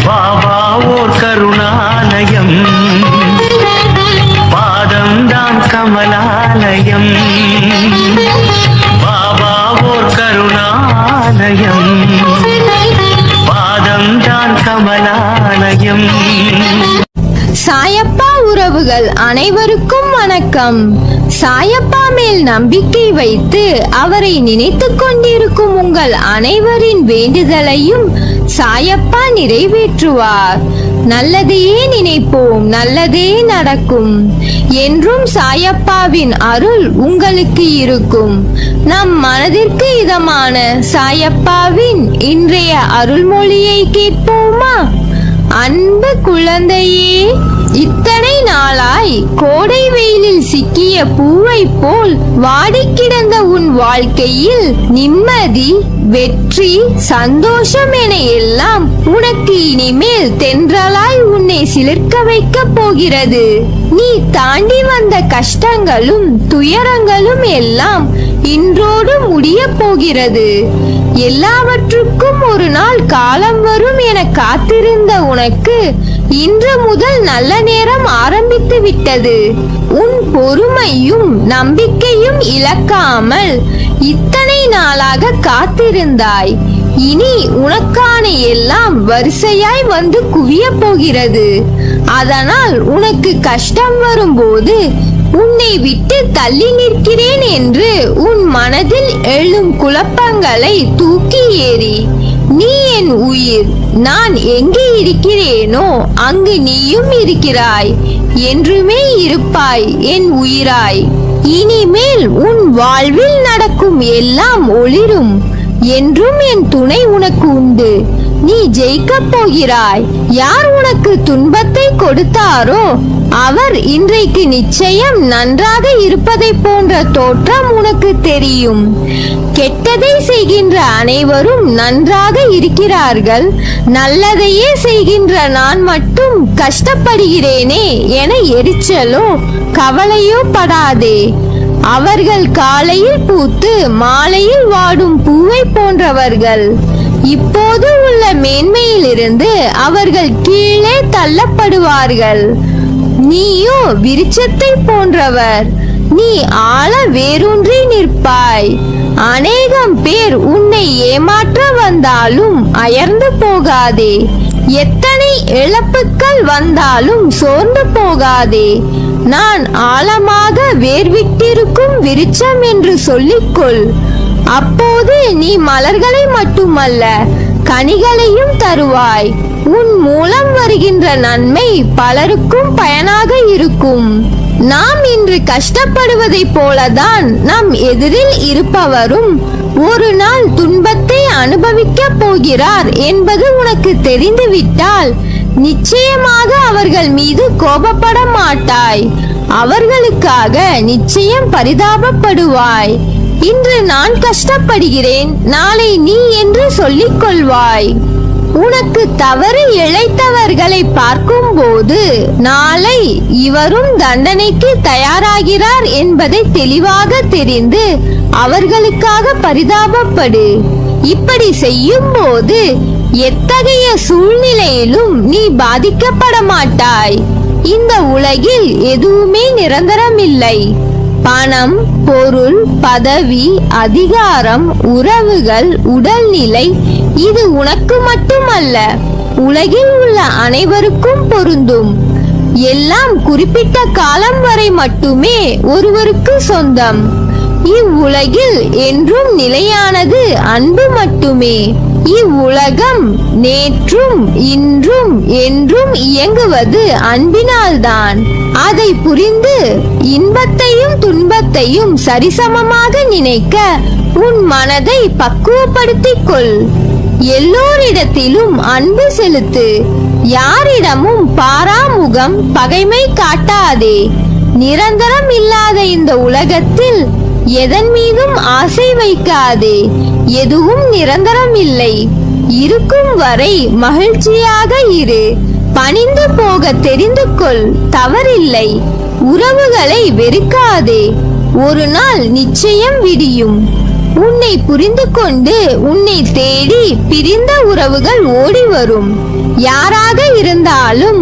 பாபா ஓர் கருணாலயம், பாதம்தான் கமலாலயம். பாபா ஓர் கருணாலயம், பாதம்தான் கமலாலயம். சாயப்பா உறவுகள் அனைவருக்கும் வணக்கம். சாயப்பா மேல் நம்பிக்கை வைத்து அவரை நினைத்துக் கொண்டிருக்கும் உங்கள் அனைவரின் வேண்டுதலையும் சாயப்பா நிறைவேற்றுவார். நல்லதையே நினைப்போம், நல்லதே நடக்கும். என்றும் சாயப்பாவின் அருள் உங்களுக்கு இருக்கும். நம் மனதிற்கு இதமான சாயப்பாவின் இன்றைய அருள்மொழியை கேட்போமா? அன்பு குழந்தையே, இத்தனை நாளாய் கோடை வெயிலில் சிக்கிய பூவை போல் வாடி கிடந்த உன் வாழ்க்கையில் நிம்மதி, வெற்றி, சந்தோஷம் என எல்லாம் உனக்கு இனிமேல் தென்றலாய் உன்னை சிலிர்க்க வைக்க போகிறது. நீ தாண்டி வந்த கஷ்டங்களும் துயரங்களும் எல்லாம் இன்றோடு முடிய போகிறது. எல்லாவற்றுக்கும் ஒரு நாள் காலம் வரும் என காத்திருந்த உனக்கு இன்று முதல் நல்ல நேரம் ஆரம்பித்து விட்டது. உன் பொறுமையும் நம்பிக்கையும் இழக்காமல் இத்தனை நாளாக காத்திருந்தாய். இனி உனக்கான எல்லாம் வரிசையாய் வந்து குவிய போகிறது. அதனால் உனக்கு கஷ்டம் வரும்போது உன்னை விட்டு தள்ளி நிற்கிறேன் என்று உன் மனதில் எழும் குழப்பங்களை தூக்கி ஏறி, நீ என் உயிர், நான் எங்கே இருக்கிறேனோ அங்கு நீயும் இருக்கிறாய், என்றுமே இருப்பாய் என் உயிராய். இனிமேல் உன் வாழ்வில் நடக்கும் எல்லாம் ஒளிரும். என்றும் என் துணை உனக்கு உண்டு. நீ ஜெயிக்கப் போகிறாய். யார் உனக்கு துன்பத்தை கொடுத்தாரோ அவர் இன்றைக்கு நிச்சயம் நன்றாக இருப்பதை போன்ற தோற்றம் உனக்கு தெரியும். கெட்டதை செய்கின்ற அனைவரும் நன்றாக இருக்கிறார்கள். நல்லதையே செய்கின்ற நான் மட்டும் கஷ்டப்படுகிறேனே என எரிச்சலோ கவலையோ படாதே. அவர்கள் காலையில் பூத்து மாலையில் வாடும் பூவை போன்றவர்கள். இப்போது உள்ள மேன்மையிலிருந்து அவர்கள் கீழே தள்ளப்படுவார்கள். நீயோ விருட்சத்தை போன்றவர். நீ ஆழ வேரூன்றி நிற்பாய். அநேகம் பேர் உன்னை ஏமாற்ற வந்தாலும் அயர்ந்து போகாதே. எத்தனை இழப்புக்கள் வந்தாலும் சோர்ந்து போகாதே. நான் ஆழமாக வேர்விட்டிருக்கும் விருட்சம் என்று சொல்லிக்கொள். அப்போது நீ மலர்களை மட்டுமல்ல கனிகளையும் தருவாய். உன் மூலம் வருகின்ற நன்மை பலருக்கும் பயனாக இருக்கும். நாம் இன்று கஷ்டப்படுவதைப் போலதான் நம் எதிரில் இருப்பவரும் ஒரு நாள் துன்பத்தை அனுபவிக்க போகிறார் என்பது உனக்கு தெரிந்துவிட்டால் நிச்சயமாக அவர்கள் மீது கோபப்பட மாட்டாய். அவர்களுக்காக நிச்சயம் பரிதாபப்படுவாய். இன்று நான் கஷ்டப்படுகிறேன், நாளை நீ என்று சொல்லிக் கொள்வாய். உனக்கு தவறு இழைத்தவர்களை பார்க்கும் போது நாளை இவரும் தண்டனைக்கு தயாராகிறார் என்பதை தெளிவாக தெரிந்து அவர்களுக்காக பரிதாபப்படு. இப்படி செய்யும் போது எத்தகைய சூழ்நிலையிலும் நீ பாதிக்கப்பட மாட்டாய். இந்த உலகில் எதுவுமே நிரந்தரமில்லை. பணம், பொருள், பதவி, அதிகாரம், உறவுகள், உடல்நிலை இது உனக்கு மட்டுமல்ல, உலகில் உள்ள அனைவருக்கும் பொருந்தும். எல்லாம் குறிப்பிட்ட காலம் வரை மட்டுமே ஒருவருக்கு சொந்தம். இவ்வுலகில் என்றும் நிலையானது அன்பு மட்டுமே. இவ்வுலகம் நேற்றும் இன்றும் என்றும் இயங்குவது அன்பினால்தான். அதை புரிந்து இன்பத்தையும் துன்பத்தையும் சரிசமமாக நினைக்க உன் மனதை பக்குவப்படுத்திக் கொள். எல்லோரிடத்திலும் அன்பு செலுத்து. யாரிடமும் பாராமுகம், பகைமை காட்டாதே. நிரந்தரம் இல்லாத இந்த உலகத்தில் எதன் மீதும் ஆசை வைக்காதே. எதுவும் நிரந்தரம் இல்லை. இருக்கும் வரை மகிழ்ச்சியாக இரு. பணிந்து போக தெரிந்து கொள், தவறில்லை. உறவுகளை வெறுக்காதே. ஒரு நாள் நிச்சயம் விடியும். உன்னை புரிந்து கொண்டு உன்னை தேடி பிரிந்த உறவுகள் ஓடி வரும். யாராக இருந்தாலும்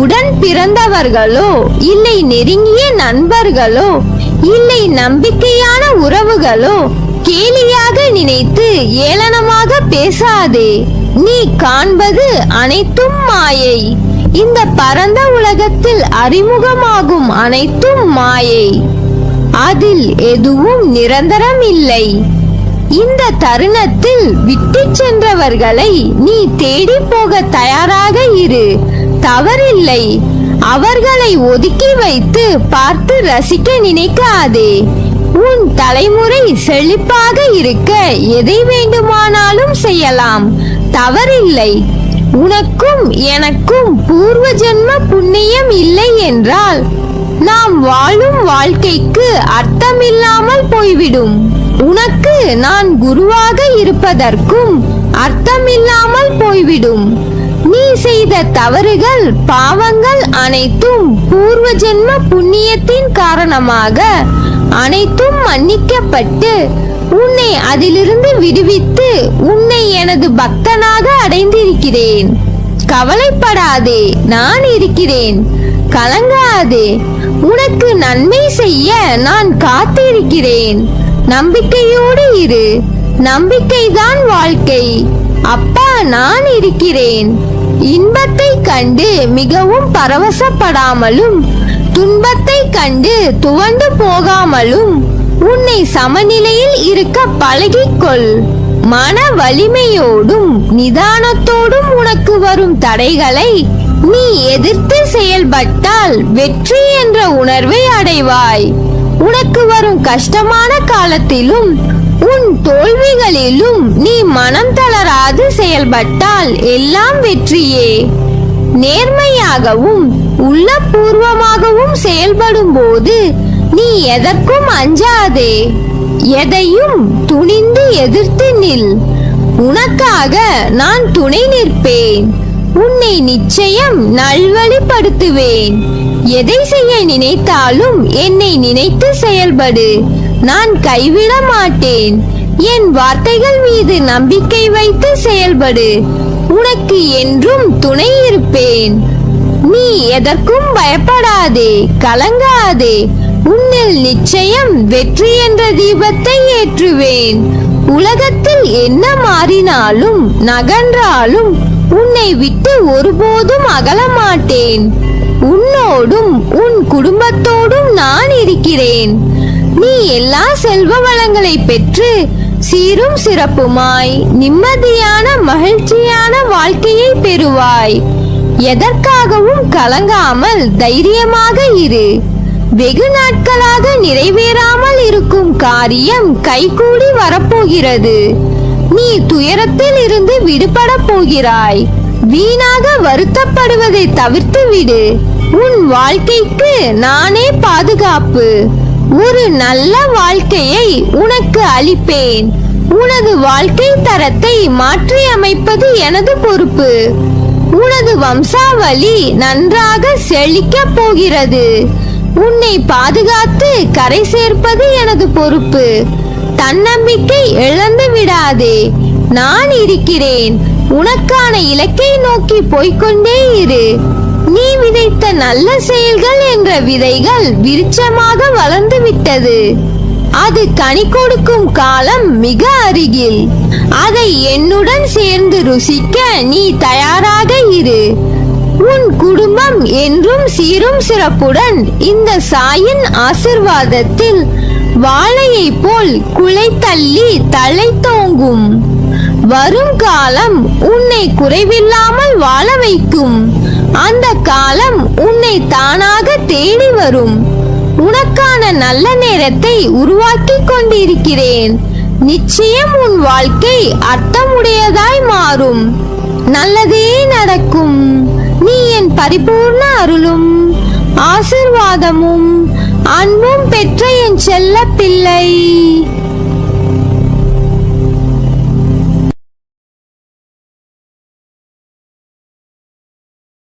உடன் பிறந்தவர்களோ இல்லை நெருங்கிய நண்பர்களோ இல்லை நம்பிக்கையான உறவுகளோ கேலியாக நினைத்து ஏளனமாக பேசாதே. நீ காண்பது அனைத்தும் மாயை. இந்த பரந்த உலகத்தில் அறிமுகமாகும் அனைத்தும் மாயை. அதில் எதுவும் நிரந்தரம் இல்லை. இந்த தருணத்தில் விட்டு சென்றவர்களை நீ தேடி போக தயாராக இரு. தவறில்லை. அவர்களை ஒதுக்கி வைத்து பார்த்து ரசிக்க நினைக்காதே. உன் தலைமுறை செழிப்பாக இருக்க எதை வேண்டுமானாலும் செய்யலாம். தவறில்லை. உனக்கும் எனக்கும் பூர்வ ஜென்ம புண்ணியம் இல்லை என்றால் நாம் வாழும் வாழ்க்கைக்கு அர்த்தமில்லாமல் போய்விடும். உனக்கு நான் குருவாக இருப்பதற்கும் அர்த்தமில்லாமல் போய்விடும். நீ செய்த தவறுகள் பாவங்கள் அனைத்தும் பூர்வ ஜென்ம புண்ணியத்தின் காரணமாக அனைத்தும் மன்னிக்கப்பட்டு உன்னை அதிலிருந்து விடுவித்து உன்னை எனது பக்தனாக அடைந்திருக்கிறேன். கவலைப்படாதே, நான் இருக்கிறேன். கலங்காதே. உனக்கு நன்மை செய்ய நான் காத்திருக்கிறேன். நம்பிக்கையோடு இரு. நம்பிக்கைதான் வாழ்க்கை. அப்பா, நான் இருக்கிறேன். இன்பத்தை கண்டு மிகவும் பரவசப்படாமலும் துன்பத்தை கண்டு துவண்டு போகாமலும் உன்னை சமநிலையில் இருக்க பழகிக்கொள். மன வலிமையோடும் நிதானத்தோடும் உனக்கு வரும் தடைகளை நீ எதிர்த்து செயல்பட்டால் வெற்றி என்ற உணர்வை அடைவாய். உனக்கு வரும் கஷ்டமான காலத்திலும் உன் தோல்விகளிலும் நீ மனம் தளராது செயல்பட்டால் எல்லாம் வெற்றியே. நேர்மையாகவும் உள்ளபூர்வமாகவும் செயல்படும் போது நீ எதற்கும் அஞ்சாதே. எதையும் துணிந்து எதிர்த்து நில். உனக்காக நான் துணை நிற்பேன். உன்னை நிச்சயம் நல்வழிப்படுத்துவேன். எதை செய்ய நினைத்தாலும் என்னை நினைத்து செயல்படு. நான் கைவிட மாட்டேன். என் வார்த்தைகள் மீது நம்பிக்கை வைத்து செயல்படு. உனக்கு என்றும் துணை இருப்பேன். நீ எதற்கும் பயப்படாதே, கலங்காதே. உன்னில் நிச்சயம் வெற்றி என்ற தீபத்தை ஏற்றுவேன். உலகத்தில் என்ன மாறினாலும் நகன்றாலும் உன்னை விட்டு ஒருபோதும் அகல மாட்டேன். உன்னோடும் உன் குடும்பத்தோடும் நான் இருக்கிறேன். நீ எல்லா செல்வ வளங்களை பெற்று சீரும் சிறப்புமாய் நிம்மதியான மகிழ்ச்சியான வாழ்க்கையை பெறுவாய். எதற்காகவும் கலங்காமல் தைரியமாக இரு. வெகு நாட்களாக நிறைவேறாமல் இருக்கும் காரியம் கைகூடி வரப்போகிறது. நீ துயரத்தில் இருந்து விடுபட போகிறாய். வீணாக வருத்தப்படுவதை தவிர்த்து விடு. உன் வாழ்க்கைக்கு நானே பாதுகாப்பு. ஒரு நல்ல வாழ்க்கையை உனக்கு அளிப்பேன். உனது வாழ்க்கை தரத்தை மாற்றி அமைப்பது எனது பொறுப்பு. உனது வம்சாவளி நன்றாக செழிக்க போகிறது. உன்னை பாதுகாத்து கரை சேர்ப்பது எனது பொறுப்பு. தன்னம்பிக்கை இழந்து விடாதே. நான் இருக்கிறேன். உனக்கான இலக்கை நோக்கி போய்கொண்டே இரு. நீ விதைத்த நல்ல செயல்கள் என்ற விதைகள் விருட்சமாக வளர்ந்து விட்டது. அது கனி கொடுக்கும் காலம் மிக அருகில். அதை என்னுடன் சேர்ந்து ருசிக்க நீ தயாராக இரு. உன் குடும்பம் என்றும் சீரும் சிறப்புடன் இந்த சாயின் ஆசிர்வாதத்தில் வாழையை போல் குலை தள்ளி தலை தோங்கும். வரும் காலம் உன்னை குறைவில்லாமல் வாழ வைக்கும். அந்த காலம் உன்னை தானாக தேடி வரும். உனக்கான நல்ல நேரத்தை உருவாக்கி கொண்டிருக்கிறேன். நிச்சயம் உன் வாழ்க்கை அர்த்தமுடையதாய் மாறும். நல்லதே நடக்கும். நீ என் பரிபூர்ண அருளும் ஆசிர்வாதமும் அன்பும் பெற்ற என் செல்ல பிள்ளை.